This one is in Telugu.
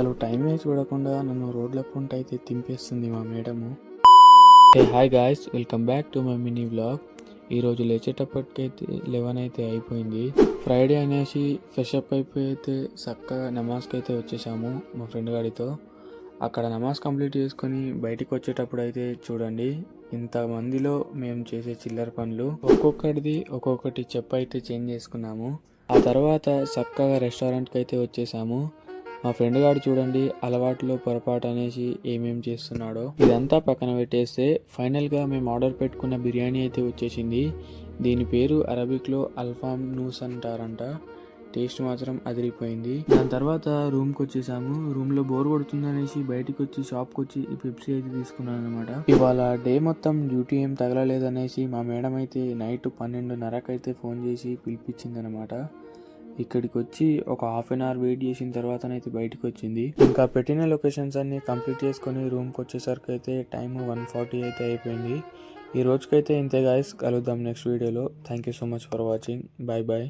అసలు టైమే చూడకుండా నన్ను రోడ్ల పూంట అయితే తింపేస్తుంది మా madam. Hi guys, welcome back to my mini vlog. ఈరోజు లేచేటప్పటికైతే 11 అయితే అయిపోయింది. ఫ్రైడే అనేసి ఫ్రెష్ అప్ అయిపోయి అయితే చక్కగా నమాజ్కి అయితే వచ్చేసాము మా ఫ్రెండ్ గాడితో. అక్కడ నమాజ్ కంప్లీట్ చేసుకొని బయటికి వచ్చేటప్పుడు అయితే చూడండి, ఇంతమందిలో మేము చేసే చిల్లర పనులు ఒక్కొక్కటిది ఒక్కొక్కటి అయితే చేంజ్ చేసుకున్నాము. ఆ తర్వాత చక్కగా రెస్టారెంట్కి అయితే వచ్చేసాము. మా ఫ్రెండ్ గారు చూడండి అలవాటులో పొరపాటు అనేసి ఏమేం చేస్తున్నాడో. ఇదంతా పక్కన పెట్టేస్తే ఫైనల్గా మేము ఆర్డర్ పెట్టుకున్న బిర్యానీ అయితే వచ్చేసింది. దీని పేరు అరబిక్లో అల్ఫామ్ నూస్ అంటారంట. టేస్ట్ మాత్రం అదిరిపోయింది. దాని తర్వాత రూమ్కి వచ్చేసాము. రూమ్లో బోర్ కొడుతుంది అనేసి బయటకు వచ్చి షాప్కి వచ్చి ఈ పెప్సీ అయితే తీసుకున్నాను అనమాట. ఇవాళ డే మొత్తం డ్యూటీ ఏం తగలలేదనేసి మా మేడం అయితే నైట్ 12:30కి అయితే ఫోన్ చేసి పిలిపించింది అనమాట. ఇక్కడికి వచ్చి ఒక హాఫ్ అన్ అవర్ వెయిట్ చేసిన తర్వాతనైతే బయటకు వచ్చింది. ఇంకా పెట్టిన లొకేషన్స్ అన్ని కంప్లీట్ చేసుకొని రూమ్కి వచ్చేసరికి అయితే టైం 1:40 అయితే అయిపోయింది. ఈ రోజుకైతే ఇంతే గాయస్, కలుద్దాం నెక్స్ట్ వీడియోలో. Thank you so much for watching. Bye bye.